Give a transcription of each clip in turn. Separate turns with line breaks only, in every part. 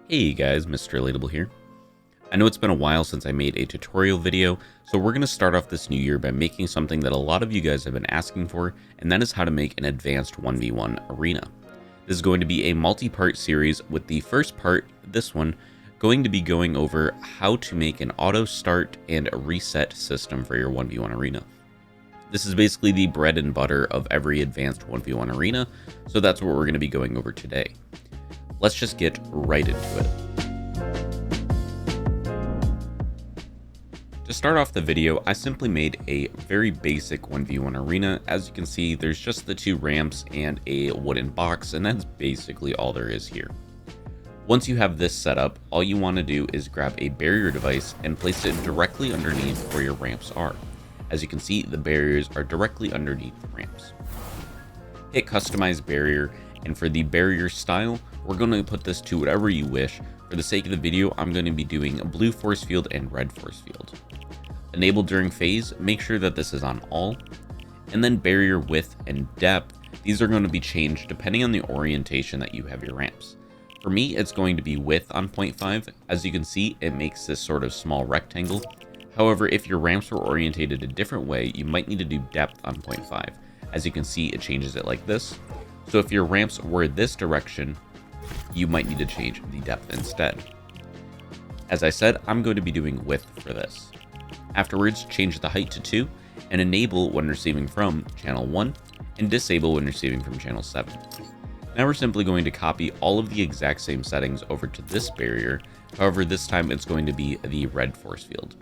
Hey guys, Mr.Relatable here. I know it's been a while since I made a tutorial video, so we're going to start off this new year by making something that a lot of you guys have been asking for, and that is how to make an advanced 1v1 arena. This is going to be a multi-part series, with the first part, this one, going to be going over how to make an auto start and a reset system for your 1v1 arena. This is basically the bread and butter of every advanced 1v1 arena, so that's what we're going to be going over today. Let's just get right into it. To start off the video, I simply made a very basic 1v1 arena. As you can see, there's just the two ramps and a wooden box, and that's basically all there is here. Once you have this set up, all you want to do is grab a barrier device and place it directly underneath where your ramps are. As you can see, the barriers are directly underneath the ramps. Hit customize barrier, and for the barrier style, we're going to put this to whatever you wish. For the sake of the video, I'm going to be doing a blue force field and red force field. Enable during phase, make sure that this is on all. And then barrier width and depth, these are going to be changed depending on the orientation that you have your ramps. For me, it's going to be width on 0.5. As you can see, it makes this sort of small rectangle. However, if your ramps were orientated a different way, you might need to do depth on 0.5. As you can see, it changes it like this. So if your ramps were this direction, you might need to change the depth instead. As I said, I'm going to be doing width for this. Afterwards, change the height to 2 and enable when receiving from channel 1 and disable when receiving from channel 7. Now we're simply going to copy all of the exact same settings over to this barrier. However, this time it's going to be the red force field.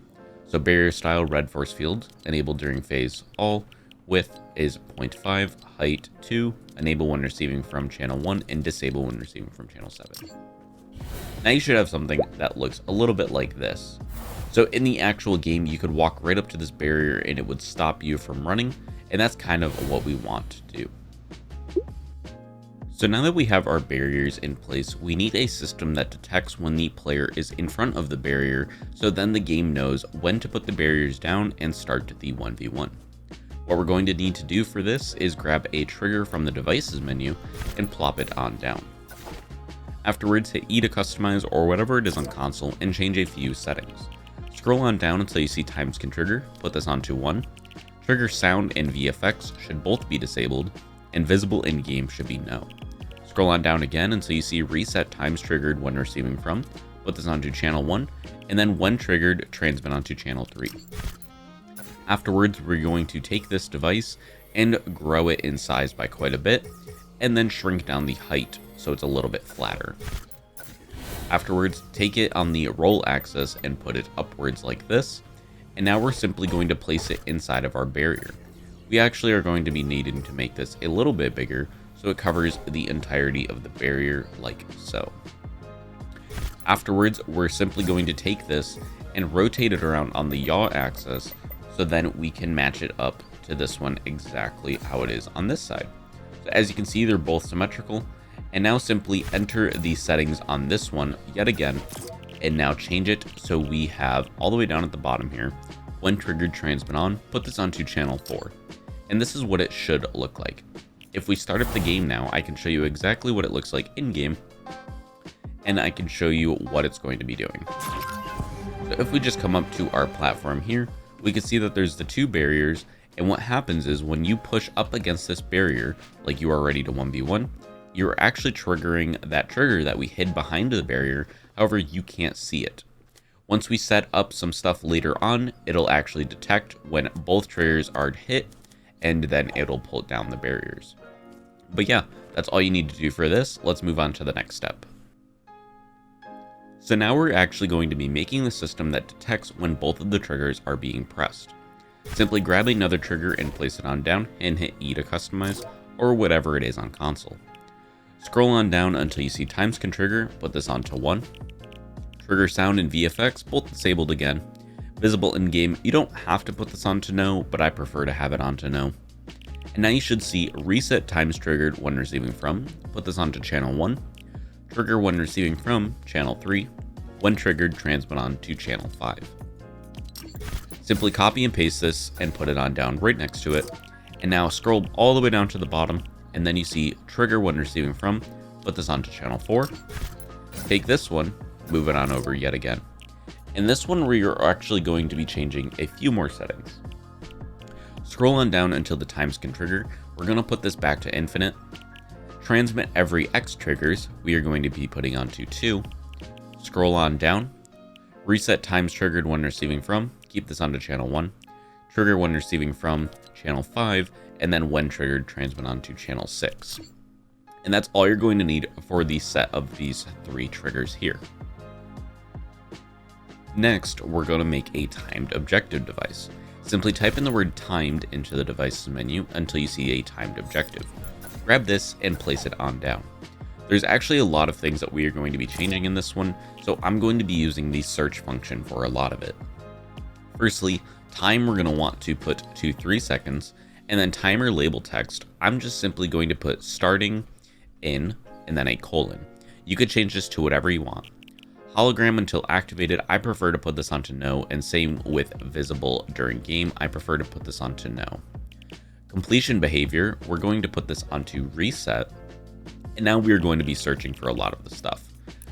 So barrier style red force field, enable during phase all, width is 0.5, height 2, enable when receiving from channel 1 and disable when receiving from channel 7. Now you should have something that looks a little bit like this. So in the actual game, you could walk right up to this barrier and it would stop you from running, and that's kind of what we want to do. So now that we have our barriers in place, we need a system that detects when the player is in front of the barrier, so then the game knows when to put the barriers down and start the 1v1. What we're going to need to do for this is grab a trigger from the devices menu and plop it on down. Afterwards, hit E to customize or whatever it is on console and change a few settings. Scroll on down until you see times can trigger, put this on to 1. Trigger sound and VFX should both be disabled, and visible in game should be no. Scroll on down again until you see reset times triggered when receiving from, put this onto channel 1, and then when triggered, transmit onto channel 3. Afterwards, we're going to take this device and grow it in size by quite a bit, and then shrink down the height so it's a little bit flatter. Afterwards, take it on the roll axis and put it upwards like this, and now we're simply going to place it inside of our barrier. We actually are going to be needing to make this a little bit bigger so it covers the entirety of the barrier like so. Afterwards, we're simply going to take this and rotate it around on the yaw axis, so then we can match it up to this one exactly how it is on this side. So as you can see, they're both symmetrical, and now simply enter the settings on this one yet again, and now change it so we have all the way down at the bottom here, when triggered transmit on, put this onto channel 4. And this is what it should look like. If we start up the game now, I can show you exactly what it looks like in game, and I can show you what it's going to be doing. So if we just come up to our platform here, we can see that there's the two barriers, and what happens is when you push up against this barrier, like you are ready to 1v1, you're actually triggering that trigger that we hid behind the barrier, however you can't see it. Once we set up some stuff later on, it'll actually detect when both triggers are hit, and then it'll pull down the barriers. But yeah, that's all you need to do for this. Let's move on to the next step. So now we're actually going to be making the system that detects when both of the triggers are being pressed. Simply grab another trigger and place it on down and hit E to customize, or whatever it is on console. Scroll on down until you see times can trigger, put this onto 1. Trigger sound and VFX, both disabled again. Visible in game, you don't have to put this on to no, but I prefer to have it on to no. And now you should see reset times triggered when receiving from, put this onto channel 1. Trigger when receiving from channel 3, when triggered transmit on to channel 5. Simply copy and paste this and put it on down right next to it, and now scroll all the way down to the bottom, and then you see trigger when receiving from, put this onto channel 4. Take this one, move it on over yet again. In this one, we are actually going to be changing a few more settings. Scroll on down until the times can trigger. We're going to put this back to infinite. Transmit every X triggers, we are going to be putting onto 2. Scroll on down. Reset times triggered when receiving from, keep this onto channel 1. Trigger when receiving from channel 5, and then when triggered, transmit onto channel 6. And that's all you're going to need for the set of these 3 triggers here. Next, we're going to make a timed objective device. Simply type in the word timed into the device's menu until you see a timed objective. Grab this and place it on down. There's actually a lot of things that we are going to be changing in this one, so I'm going to be using the search function for a lot of it. Firstly, time we're going to want to put to 3 seconds, and then timer label text, I'm just simply going to put starting in and then a colon. You could change this to whatever you want. Hologram until activated, I prefer to put this onto no, and same with visible during game, I prefer to put this onto no. Completion behavior, we're going to put this onto reset, and now we are going to be searching for a lot of the stuff.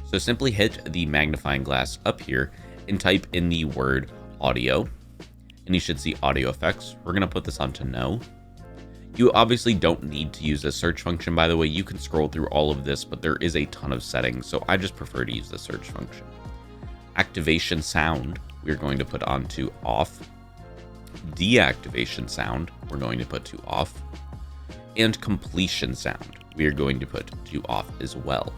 So simply hit the magnifying glass up here and type in the word audio, and you should see audio effects. We're going to put this onto no. You obviously don't need to use the search function, by the way. You can scroll through all of this, but there is a ton of settings, so I just prefer to use the search function. Activation sound, we're going to put onto off. Deactivation sound, we're going to put to off. And completion sound, we are going to put to off as well.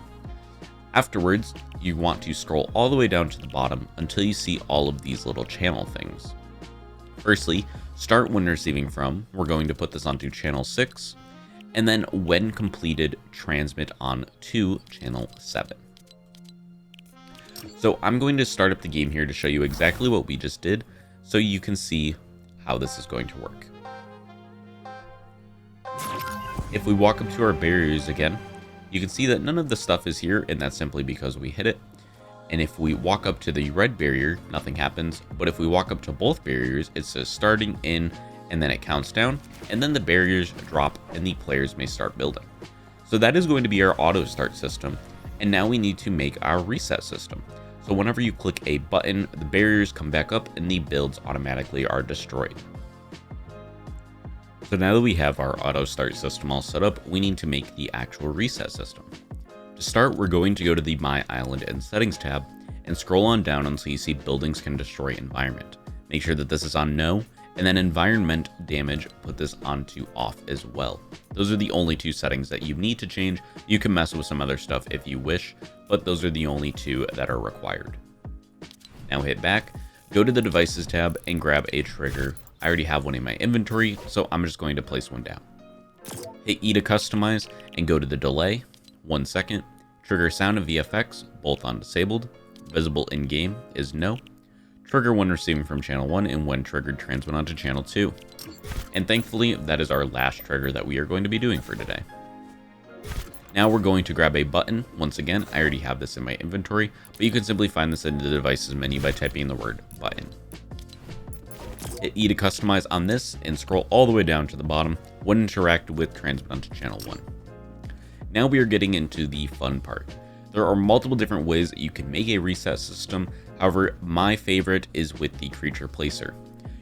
Afterwards, you want to scroll all the way down to the bottom until you see all of these little channel things. Firstly, start when receiving from, we're going to put this onto channel 6, and then when completed, transmit on to channel 7. So I'm going to start up the game here to show you exactly what we just did, so you can see how this is going to work. If we walk up to our barriers again, you can see that none of the stuff is here, and that's simply because we hit it. And if we walk up to the red barrier, nothing happens. But if we walk up to both barriers, it says starting in, and then it counts down, and then the barriers drop and the players may start building. So that is going to be our auto start system. And now we need to make our reset system. So whenever you click a button, the barriers come back up and the builds automatically are destroyed. So now that we have our auto start system all set up, we need to make the actual reset system. To start, we're going to go to the My Island and Settings tab and scroll on down until you see Buildings Can Destroy Environment. Make sure that this is on No, and then Environment Damage, put this onto off as well. Those are the only 2 settings that you need to change. You can mess with some other stuff if you wish, but those are the only 2 that are required. Now hit back, go to the Devices tab, and grab a trigger. I already have one in my inventory, so I'm just going to place one down. Hit E to customize, and go to the delay, 1 second. Trigger sound and VFX, both on disabled. Visible in-game is no. Trigger when receiving from channel 1, and when triggered, transmit onto channel 2. And thankfully, that is our last trigger that we are going to be doing for today. Now we're going to grab a button. Once again, I already have this in my inventory, but you can simply find this in the devices menu by typing in the word button. Hit E to customize on this, and scroll all the way down to the bottom. When interacted with, transmit onto channel 1. Now we are getting into the fun part. There are multiple different ways that you can make a reset system. However, my favorite is with the creature placer.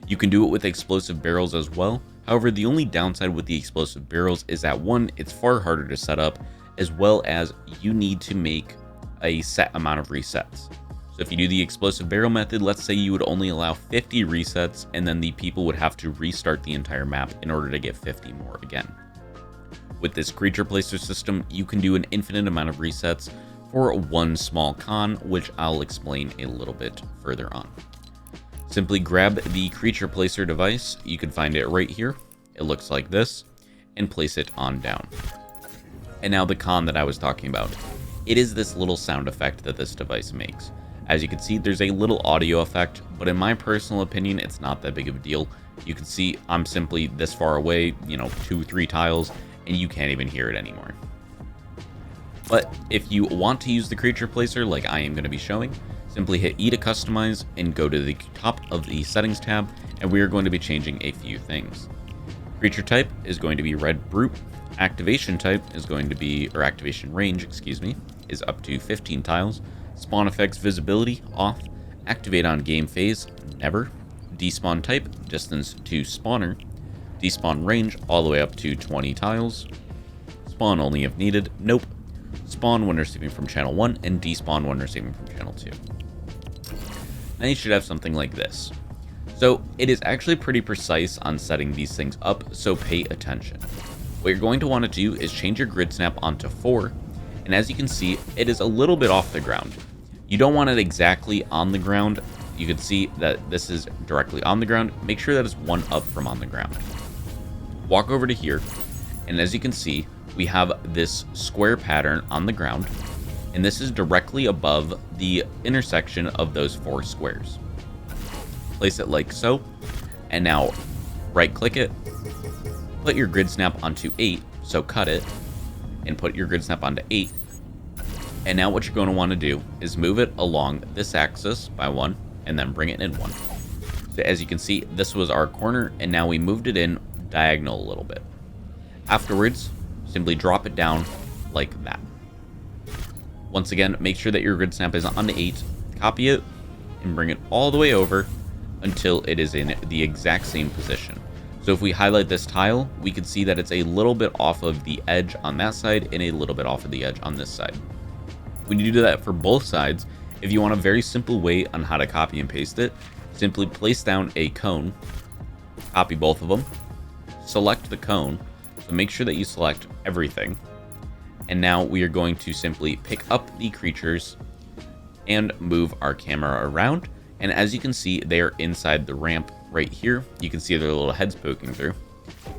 You can do it with explosive barrels as well. However, the only downside with the explosive barrels is that 1, it's far harder to set up, as well as you need to make a set amount of resets. So if you do the explosive barrel method, let's say you would only allow 50 resets, and then the people would have to restart the entire map in order to get 50 more again. With this creature placer system, you can do an infinite amount of resets for 1 small con, which I'll explain a little bit further on. Simply grab the creature placer device, you can find it right here, it looks like this, and place it on down. And now the con that I was talking about. It is this little sound effect that this device makes. As you can see, there's a little audio effect, but in my personal opinion, it's not that big of a deal. You can see I'm simply this far away, 2-3 tiles, and you can't even hear it anymore. But if you want to use the creature placer like I am going to be showing, simply hit E to customize and go to the top of the settings tab, and we are going to be changing a few things. Creature type is going to be red brute, activation type is going to be, or activation range, excuse me, is up to 15 tiles. Spawn effects visibility off. Activate on game phase, never. Despawn type, distance to spawner. Despawn range all the way up to 20 tiles. Spawn only if needed, nope. Spawn when receiving from channel 1 and despawn when receiving from channel 2. Now you should have something like this. So it is actually pretty precise on setting these things up, so pay attention. What you're going to want to do is change your grid snap onto 4, and as you can see, it is a little bit off the ground. You don't want it exactly on the ground. You can see that this is directly on the ground. Make sure that it's 1 up from on the ground. Walk over to here, and as you can see, we have this square pattern on the ground, and this is directly above the intersection of those 4 squares. Place it like so, and now right click it, put your grid snap onto 8, so cut it, and put your grid snap onto 8, and now what you're going to want to do is move it along this axis by 1, and then bring it in 1. So as you can see, this was our corner, and now we moved it in diagonal a little bit. Afterwards, simply drop it down like that. Once again, make sure that your grid snap is on 8, copy it, and bring it all the way over until it is in the exact same position. So if we highlight this tile, we can see that it's a little bit off of the edge on that side and a little bit off of the edge on this side. When you do that for both sides, if you want a very simple way on how to copy and paste it, simply place down a cone, copy both of them, select the cone, so make sure that you select everything, and now we are going to simply pick up the creatures and move our camera around. And as you can see, they are inside the ramp right here. You can see their little heads poking through.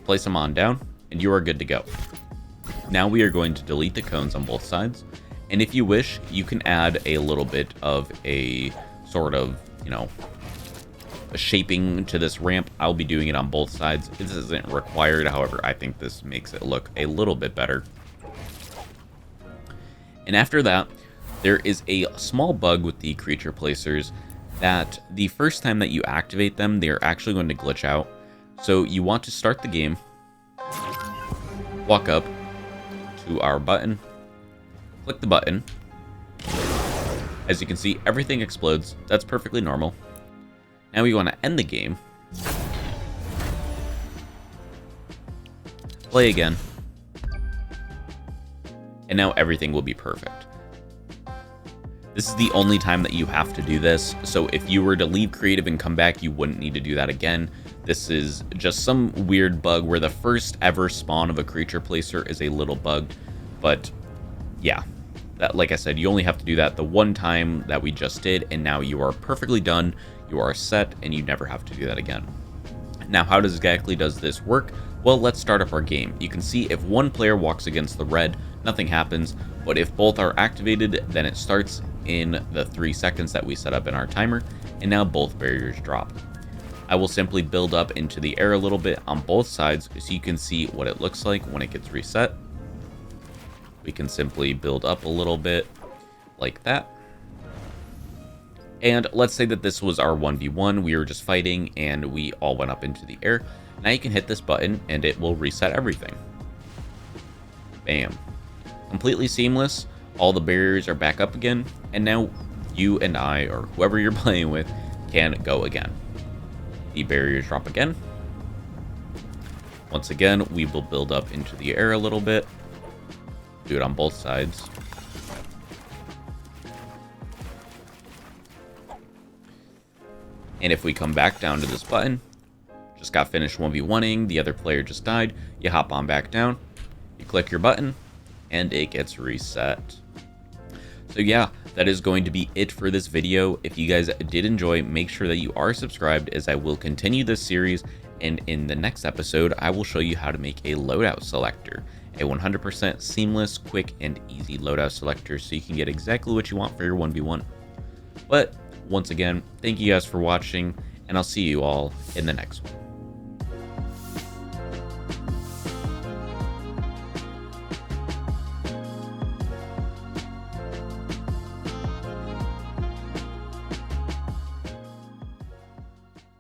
Place them on down, and you are good to go. Now we are going to delete the cones on both sides. And if you wish, you can add a little bit of a sort of, a shaping to this ramp. I'll be doing it on both sides. This isn't required. However, I think this makes it look a little bit better. And after that, there is a small bug with the creature placers that the first time that you activate them, they're actually going to glitch out. So you want to start the game, walk up to our button, click the button. As you can see, everything explodes. That's perfectly normal. Now we want to end the game, play again, and now everything will be perfect. This is the only time that you have to do this, so if you were to leave creative and come back, you wouldn't need to do that again. This is just some weird bug where the first ever spawn of a creature placer is a little bugged, but yeah, that, like I said, you only have to do that the one time that we just did, and now you are perfectly done, you are set, and you never have to do that again. Now, how exactly does this work? Well, let's start up our game. You can see if one player walks against the red, nothing happens, but if both are activated, then it starts in the 3 seconds that we set up in our timer, and now both barriers drop. I will simply build up into the air a little bit on both sides so you can see what it looks like when it gets reset. We can simply build up a little bit like that. And let's say that this was our 1v1, we were just fighting and we all went up into the air. Now you can hit this button and it will reset everything. Bam. Completely seamless. All the barriers are back up again, and now you and I, or whoever you're playing with, can go again. The barriers drop again. Once again, we will build up into the air a little bit. Do it on both sides. And if we come back down to this button, just got finished 1v1ing, the other player just died, you hop on back down, you click your button, and it gets reset. So yeah, that is going to be it for this video. If you guys did enjoy, make sure that you are subscribed, as I will continue this series, and in the next episode, I will show you how to make a loadout selector. A 100% seamless, quick, and easy loadout selector so you can get exactly what you want for your 1v1. But once again, thank you guys for watching, and I'll see you all in the next one.